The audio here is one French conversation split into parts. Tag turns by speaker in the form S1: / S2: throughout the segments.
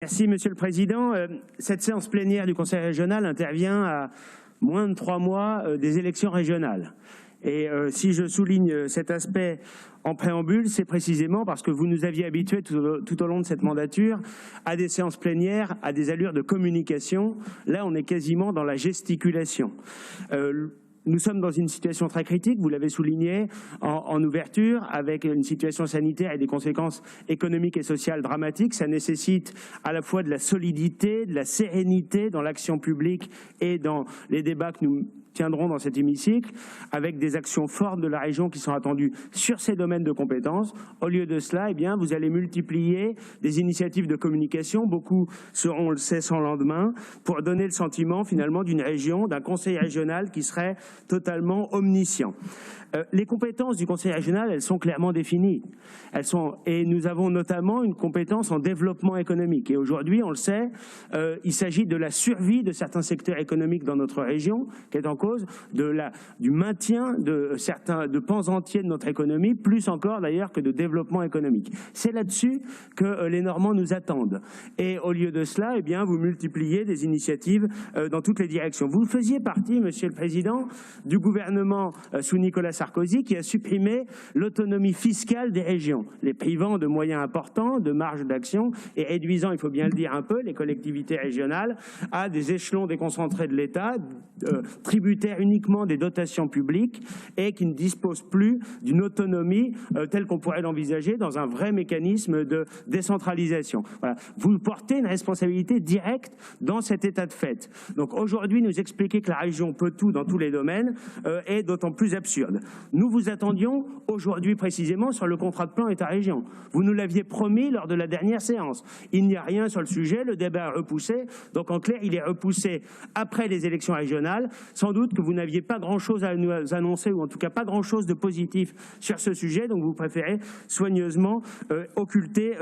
S1: Merci Monsieur le Président. Cette séance plénière du Conseil régional intervient à moins de 3 mois des élections régionales. Et si je souligne cet aspect en préambule, c'est précisément parce que vous nous aviez habitués tout au long de cette mandature à des séances plénières, à des allures de communication. Là, on est quasiment dans la gesticulation. Nous sommes dans une situation très critique, vous l'avez souligné en ouverture, avec une situation sanitaire et des conséquences économiques et sociales dramatiques. Ça nécessite à la fois de la solidité, de la sérénité dans l'action publique et dans les débats que nous tiendrons dans cet hémicycle, avec des actions fortes de la région qui sont attendues sur ces domaines de compétences. Au lieu de cela, eh bien, vous allez multiplier des initiatives de communication. Beaucoup seront, on le sait, sans lendemain, pour donner le sentiment finalement d'une région, d'un conseil régional qui serait totalement omniscient. Les compétences du conseil régional, elles sont clairement définies. Et nous avons notamment une compétence en développement économique. Et aujourd'hui, on le sait, il s'agit de la survie de certains secteurs économiques dans notre région, qui est en cause du maintien de pans entiers de notre économie, plus encore d'ailleurs que de développement économique. C'est là-dessus que les Normands nous attendent. Et au lieu de cela, eh bien, vous multipliez des initiatives dans toutes les directions. Vous faisiez partie, Monsieur le Président, du gouvernement sous Nicolas Sarkozy qui a supprimé l'autonomie fiscale des régions, les privant de moyens importants, de marge d'action et réduisant, il faut bien le dire un peu, les collectivités régionales à des échelons déconcentrés de l'État, tributaires uniquement des dotations publiques et qui ne disposent plus d'une autonomie telle qu'on pourrait l'envisager dans un vrai mécanisme de décentralisation. Voilà. Vous portez une responsabilité directe dans cet état de fait. Donc aujourd'hui, nous expliquer que la région peut tout dans tous les domaines est d'autant plus absurde. Nous vous attendions aujourd'hui précisément sur le contrat de plan État-région. Vous nous l'aviez promis lors de la dernière séance. Il n'y a rien sur le sujet, le débat est repoussé. Donc en clair, il est repoussé après les élections régionales. Sans doute que vous n'aviez pas grand-chose à nous annoncer, ou en tout cas pas grand-chose de positif sur ce sujet, donc vous préférez soigneusement occulter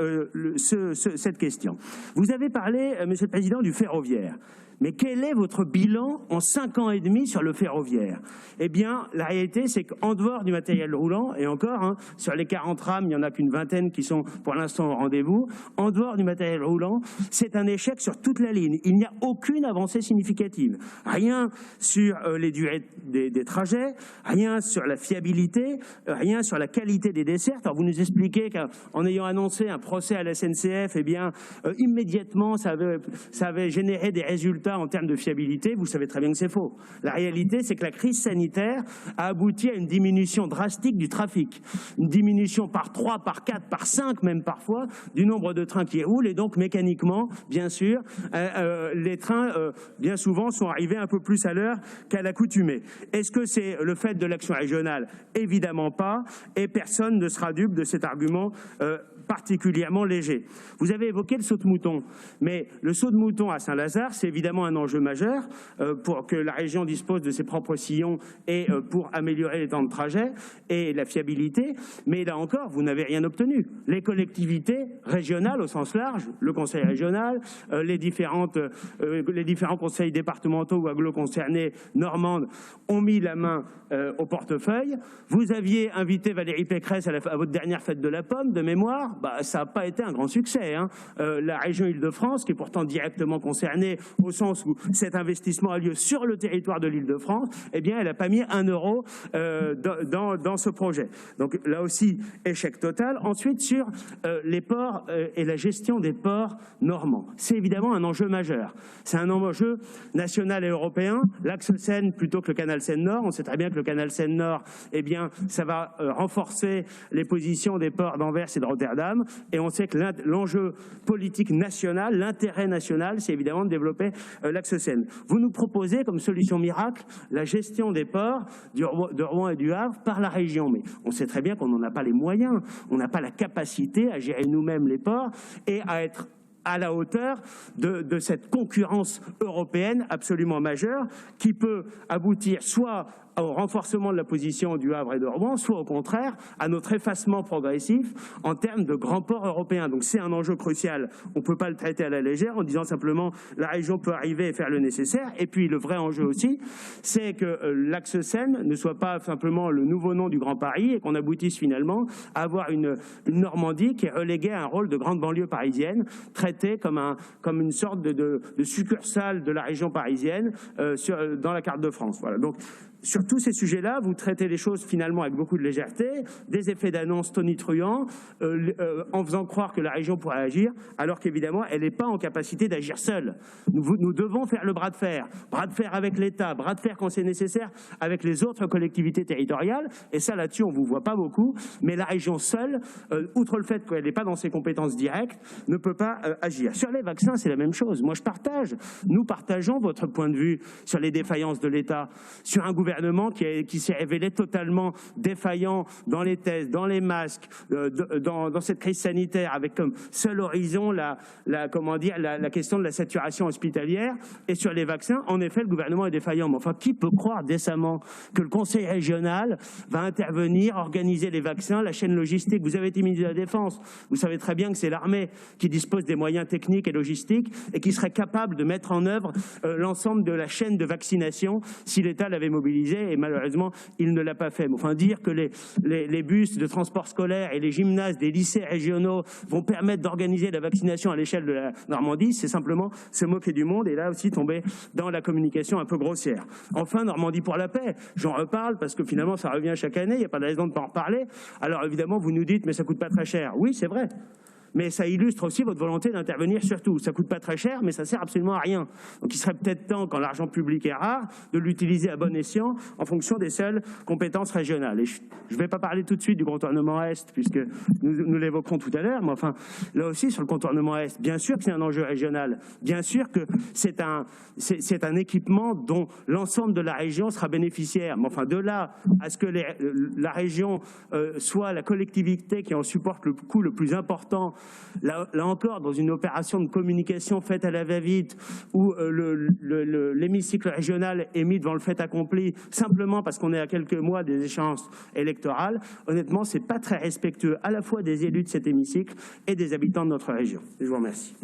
S1: cette question. Vous avez parlé, Monsieur le Président, du ferroviaire. Mais quel est votre bilan en 5 ans et demi sur le ferroviaire? Eh bien, la réalité, c'est qu'en dehors du matériel roulant, et encore, sur les 40 rames, il n'y en a qu'une vingtaine qui sont pour l'instant au rendez-vous, en dehors du matériel roulant, c'est un échec sur toute la ligne. Il n'y a aucune avancée significative. Rien sur les durées des trajets, rien sur la fiabilité, rien sur la qualité des dessertes. Alors vous nous expliquez qu'en ayant annoncé un procès à la SNCF, eh bien, immédiatement, ça avait généré des résultats en termes de fiabilité. Vous savez très bien que c'est faux. La réalité, c'est que la crise sanitaire a abouti à une diminution drastique du trafic. Une diminution par 3, par 4, par 5 même parfois, du nombre de trains qui roulent. Et donc, mécaniquement, bien sûr, les trains, bien souvent, sont arrivés un peu plus à l'heure qu'à l'accoutumée. Est-ce que c'est le fait de l'action régionale? Évidemment pas. Et personne ne sera dupe de cet argument particulièrement léger. Vous avez évoqué le saut de mouton, mais le saut de mouton à Saint-Lazare, c'est évidemment un enjeu majeur pour que la région dispose de ses propres sillons et pour améliorer les temps de trajet et la fiabilité. Mais là encore, vous n'avez rien obtenu. Les collectivités régionales au sens large, le conseil régional, les différents conseils départementaux ou agglo concernés normandes ont mis la main au portefeuille. Vous aviez invité Valérie Pécresse à votre dernière fête de la pomme, de mémoire. Ça n'a pas été un grand succès. La région Île-de-France, qui est pourtant directement concernée au sens où cet investissement a lieu sur le territoire de l'Île-de-France, eh bien, elle n'a pas mis 1 euro dans ce projet. Donc là aussi, échec total. Ensuite, sur les ports et la gestion des ports normands. C'est évidemment un enjeu majeur. C'est un enjeu national et européen. L'axe Seine plutôt que le canal Seine-Nord. On sait très bien que le canal Seine-Nord, eh bien, ça va renforcer les positions des ports d'Anvers et de Rotterdam. Et on sait que l'enjeu politique national, l'intérêt national, c'est évidemment de développer l'axe Seine. Vous nous proposez comme solution miracle la gestion des ports de Rouen et du Havre par la région. Mais on sait très bien qu'on n'en a pas les moyens, on n'a pas la capacité à gérer nous-mêmes les ports et à être à la hauteur de cette concurrence européenne absolument majeure qui peut aboutir soit au renforcement de la position du Havre et de Rouen, soit au contraire à notre effacement progressif en termes de grands ports européens. Donc c'est un enjeu crucial. On ne peut pas le traiter à la légère en disant simplement la région peut arriver et faire le nécessaire. Et puis le vrai enjeu aussi, c'est que l'axe Seine ne soit pas simplement le nouveau nom du Grand Paris et qu'on aboutisse finalement à avoir une Normandie qui est reléguée à un rôle de grande banlieue parisienne, traitée comme une sorte de succursale de la région parisienne dans la carte de France. Voilà. Donc, sur tous ces sujets-là, vous traitez les choses finalement avec beaucoup de légèreté, des effets d'annonce tonitruants, en faisant croire que la région pourrait agir, alors qu'évidemment, elle n'est pas en capacité d'agir seule. Nous devons faire le bras de fer avec l'État, bras de fer quand c'est nécessaire avec les autres collectivités territoriales, et ça là-dessus, on ne vous voit pas beaucoup, mais la région seule, outre le fait qu'elle n'est pas dans ses compétences directes, ne peut pas agir. Sur les vaccins, c'est la même chose. Moi, nous partageons votre point de vue sur les défaillances de l'État, sur un gouvernement qui s'est révélé totalement défaillant dans les tests, dans les masques, dans cette crise sanitaire, avec comme seul horizon la question de la saturation hospitalière. Et sur les vaccins, en effet, le gouvernement est défaillant. Mais enfin, qui peut croire décemment que le conseil régional va intervenir, organiser les vaccins, la chaîne logistique? Vous avez été ministre de la Défense, vous savez très bien que c'est l'armée qui dispose des moyens techniques et logistiques et qui serait capable de mettre en œuvre l'ensemble de la chaîne de vaccination si l'État l'avait mobilisé. Et malheureusement, il ne l'a pas fait. Mais enfin, dire que les bus de transport scolaire et les gymnases des lycées régionaux vont permettre d'organiser la vaccination à l'échelle de la Normandie, c'est simplement se moquer du monde et là aussi tomber dans la communication un peu grossière. Enfin, Normandie pour la paix, j'en reparle parce que finalement ça revient chaque année, il n'y a pas de raison de ne pas en reparler. Alors évidemment, vous nous dites, mais ça coûte pas très cher. Oui, c'est vrai. Mais ça illustre aussi votre volonté d'intervenir sur tout. Ça coûte pas très cher, mais ça sert absolument à rien. Donc il serait peut-être temps, quand l'argent public est rare, de l'utiliser à bon escient en fonction des seules compétences régionales. Et je ne vais pas parler tout de suite du contournement Est, puisque nous l'évoquerons tout à l'heure, mais enfin, là aussi, sur le contournement Est, bien sûr que c'est un enjeu régional. Bien sûr que c'est un équipement dont l'ensemble de la région sera bénéficiaire. Mais enfin, de là à ce que la région soit la collectivité qui en supporte le coût le plus important, là encore, dans une opération de communication faite à la va-vite, où l'hémicycle régional est mis devant le fait accompli, simplement parce qu'on est à quelques mois des échéances électorales, honnêtement, c'est pas très respectueux à la fois des élus de cet hémicycle et des habitants de notre région. Je vous remercie.